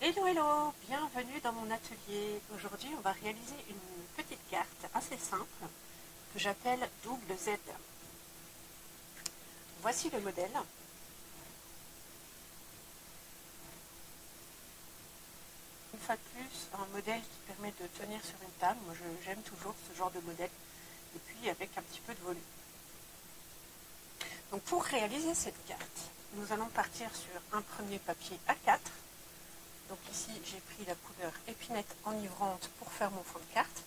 Hello hello, bienvenue dans mon atelier. Aujourd'hui on va réaliser une petite carte assez simple que j'appelle double Z. Voici le modèle. Une fois de plus, un modèle qui permet de tenir sur une table. Moi j'aime toujours ce genre de modèle et puis avec un petit peu de volume. Donc pour réaliser cette carte, nous allons partir sur un premier papier A4. Donc ici, j'ai pris la couleur épinette enivrante pour faire mon fond de carte.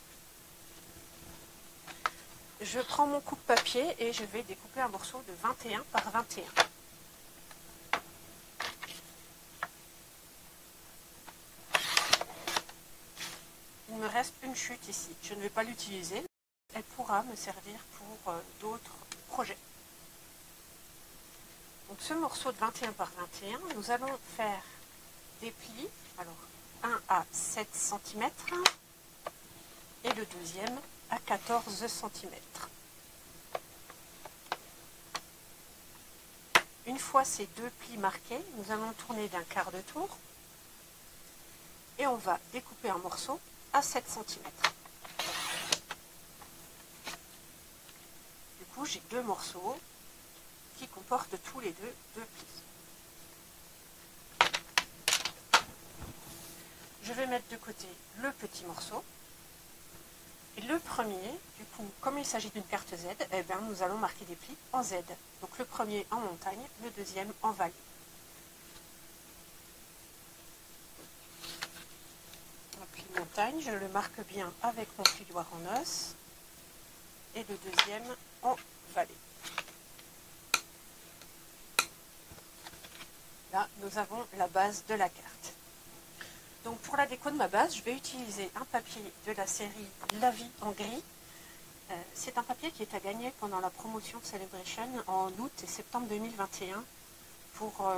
Je prends mon coupe-papier et je vais découper un morceau de 21 par 21. Il me reste une chute ici. Je ne vais pas l'utiliser. Elle pourra me servir pour d'autres projets. Donc ce morceau de 21 par 21, nous allons faire des plis, alors un à 7 cm et le deuxième à 14 cm. Une fois ces deux plis marqués, nous allons tourner d'un quart de tour et on va découper un morceau à 7 cm. Du coup, j'ai deux morceaux qui comportent tous les deux plis. Je vais mettre de côté le petit morceau. Et le premier, du coup, comme il s'agit d'une carte Z, eh bien, nous allons marquer des plis en Z. Donc le premier en montagne, le deuxième en vallée. Un pli montagne, je le marque bien avec mon plioir en os. Et le deuxième en vallée. Là, nous avons la base de la carte. Donc pour la déco de ma base, je vais utiliser un papier de la série La Vie en gris. C'est un papier qui est à gagner pendant la promotion de Celebration en août et septembre 2021. En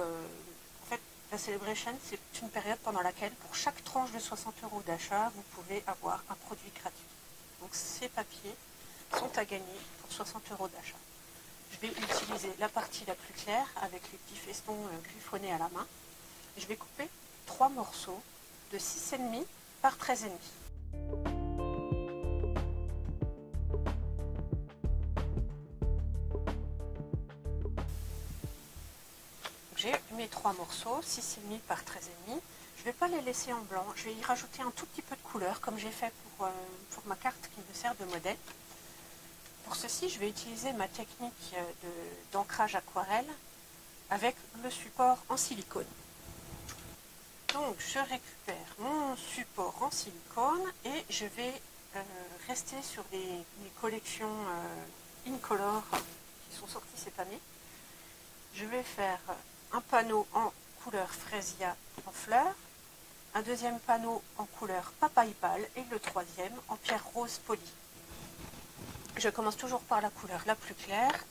fait, la Celebration, c'est une période pendant laquelle, pour chaque tranche de 60 € d'achat, vous pouvez avoir un produit gratuit. Donc ces papiers sont à gagner pour 60 € d'achat. Je vais utiliser la partie la plus claire avec les petits festons griffonnés à la main. Je vais couper 3 morceaux de 6,5 par 13,5. J'ai mes 3 morceaux, 6,5 par 13,5. Je ne vais pas les laisser en blanc, je vais y rajouter un tout petit peu de couleur comme j'ai fait pour ma carte qui me sert de modèle. Pour ceci, je vais utiliser ma technique d'ancrage aquarelle avec le support en silicone. Donc je récupère mon support en silicone et je vais rester sur mes collections Incolor qui sont sorties cette année. Je vais faire un panneau en couleur Fresia en fleurs, un deuxième panneau en couleur papaye pâle et le troisième en pierre rose polie. Je commence toujours par la couleur la plus claire.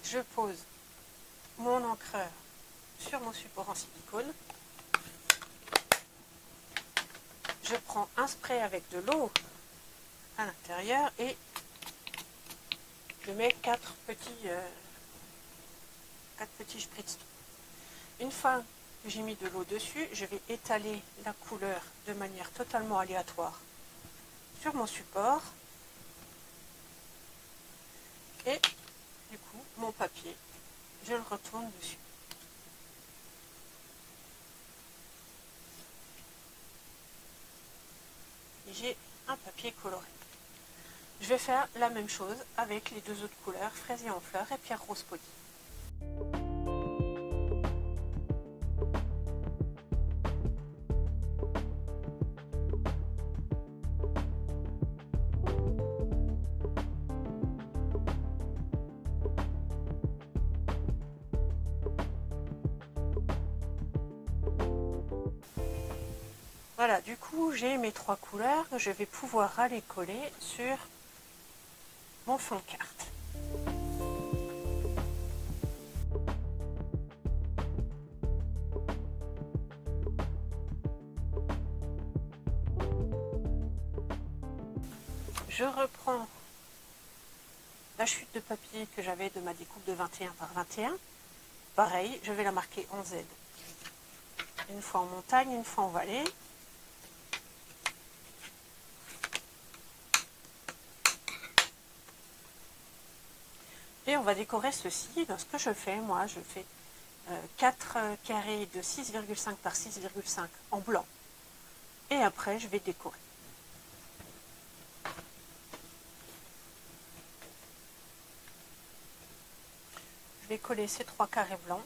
Je pose mon encreur sur mon support en silicone. Je prends un spray avec de l'eau à l'intérieur et je mets 4 petits spritz. Une fois que j'ai mis de l'eau dessus, je vais étaler la couleur de manière totalement aléatoire sur mon support et du coup mon papier, je le retourne dessus. Et j'ai un papier coloré. Je vais faire la même chose avec les deux autres couleurs, fraisier en fleurs et pierre rose polie. Voilà, du coup, j'ai mes 3 couleurs que je vais pouvoir aller coller sur mon fond de carte. Je reprends la chute de papier que j'avais de ma découpe de 21 par 21. pareil, je vais la marquer en Z. Une fois en montagne, une fois en vallée. Et on va décorer ceci. Donc, ce que je fais, moi, je fais 4 carrés de 6,5 par 6,5 en blanc. Et après, je vais décorer. Je vais coller ces 3 carrés blancs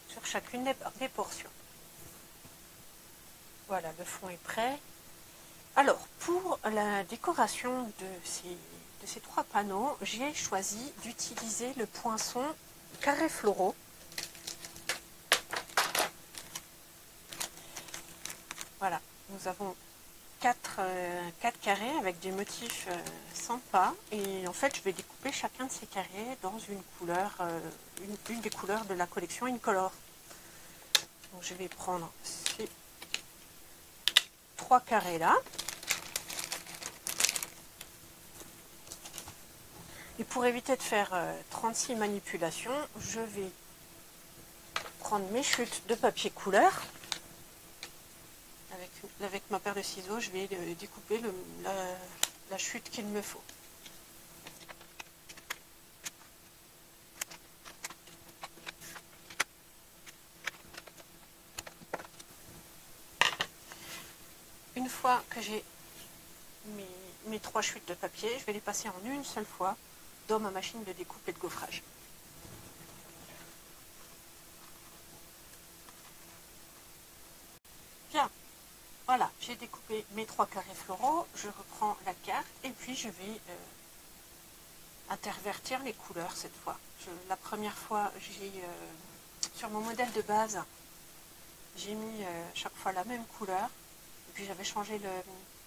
sur chacune des portions. Voilà, le fond est prêt. Alors, pour la décoration de ces 3 panneaux, j'ai choisi d'utiliser le poinçon carrés floraux. Voilà, nous avons 4 carrés avec des motifs sympas. Et en fait, je vais découper chacun de ces carrés dans une couleur, une des couleurs de la collection Incolor. Donc, je vais prendre ces 3 carrés là. Et pour éviter de faire 36 manipulations, je vais prendre mes chutes de papier couleur. Avec ma paire de ciseaux, je vais découper la chute qu'il me faut. Une fois que j'ai mes 3 chutes de papier, je vais les passer en une seule fois dans ma machine de découpe et de gaufrage. Bien, voilà, j'ai découpé mes 3 carrés floraux, je reprends la carte et puis je vais intervertir les couleurs cette fois. La première fois, sur mon modèle de base, j'ai mis chaque fois la même couleur et puis j'avais changé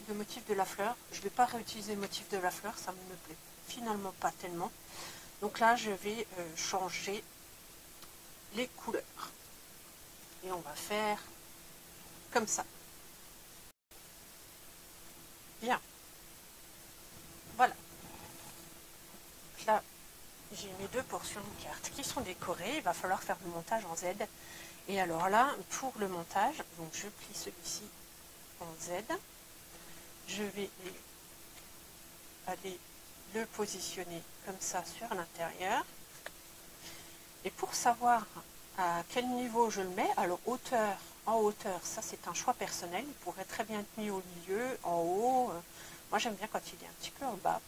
le motif de la fleur. Je ne vais pas réutiliser le motif de la fleur, ça ne me plaît finalement pas tellement. Donc là, je vais changer les couleurs. Et on va faire comme ça. Bien. Voilà. Donc là, j'ai mes 2 portions de cartes qui sont décorées. Il va falloir faire le montage en Z. Et alors là, pour le montage, donc je plie celui-ci en Z. Je vais aller le positionner comme ça sur l'intérieur. Et pour savoir à quel niveau je le mets, alors en hauteur, ça c'est un choix personnel, il pourrait très bien être mis au milieu, en haut, moi j'aime bien quand il est un petit peu en bas.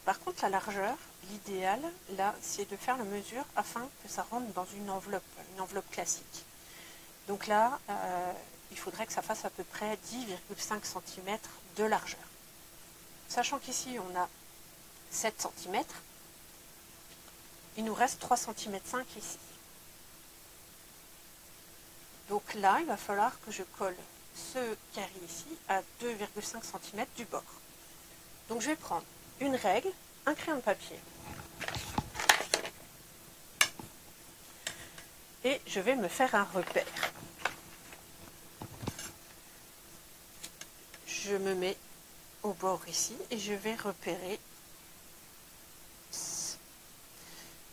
Par contre la largeur, l'idéal là c'est de faire la mesure afin que ça rentre dans une enveloppe classique. Donc là, il faudrait que ça fasse à peu près 10,5 cm de largeur. Sachant qu'ici on a 7 cm, il nous reste 3,5 cm ici. Donc là, il va falloir que je colle ce carré ici à 2,5 cm du bord. Donc je vais prendre une règle, un crayon de papier et je vais me faire un repère. Je me mets au bord ici et je vais repérer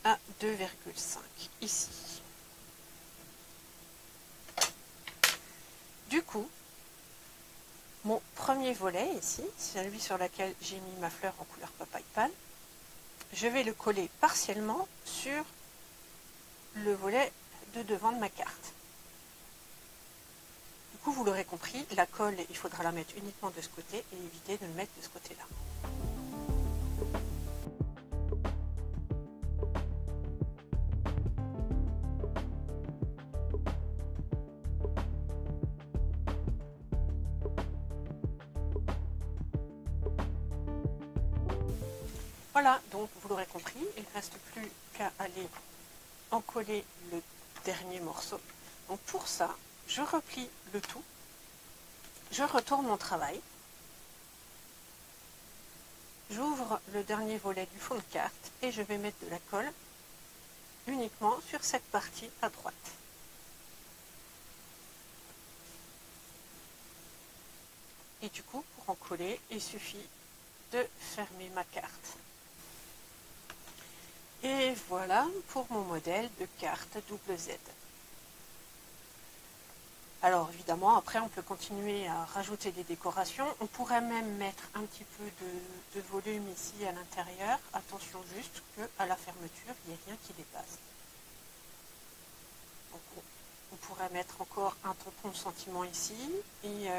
à 2,5 ici. Du coup, mon premier volet ici, celui sur lequel j'ai mis ma fleur en couleur papaye pâle, je vais le coller partiellement sur le volet de devant de ma carte. Du coup, vous l'aurez compris, la colle, il faudra la mettre uniquement de ce côté et éviter de le mettre de ce côté-là. Voilà, donc vous l'aurez compris, il ne reste plus qu'à aller encoller le dernier morceau. Donc pour ça, je replie le tout, je retourne mon travail, j'ouvre le dernier volet du fond de carte et je vais mettre de la colle uniquement sur cette partie à droite. Et du coup, pour en coller, il suffit de fermer ma carte. Et voilà pour mon modèle de carte double Z. Alors évidemment, après on peut continuer à rajouter des décorations. On pourrait même mettre un petit peu de volume ici à l'intérieur. Attention juste qu'à la fermeture, il n'y ait rien qui dépasse. Donc, on pourrait mettre encore un tampon de sentiment ici et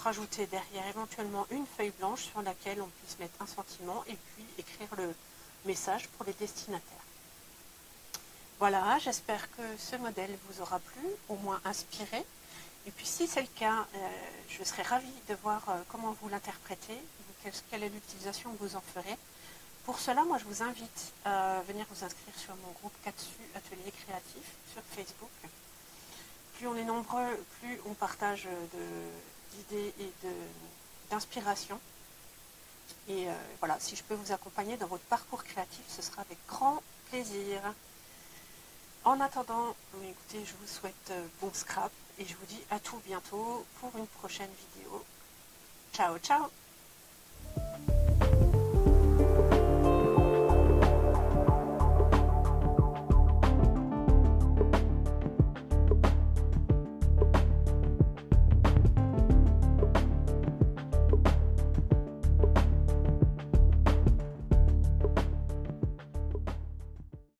rajouter derrière éventuellement une feuille blanche sur laquelle on puisse mettre un sentiment et puis écrire le message pour les destinataires. Voilà, j'espère que ce modèle vous aura plu, au moins inspiré. Et puis si c'est le cas, je serais ravie de voir comment vous l'interprétez, quelle est l'utilisation que vous en ferez. Pour cela, moi je vous invite à venir vous inscrire sur mon groupe Katsu Atelier Créatif sur Facebook. Plus on est nombreux, plus on partage d'idées et d'inspiration. Et voilà, si je peux vous accompagner dans votre parcours créatif, ce sera avec grand plaisir. En attendant, écoutez, je vous souhaite bon scrap et je vous dis à tout bientôt pour une prochaine vidéo. Ciao, ciao!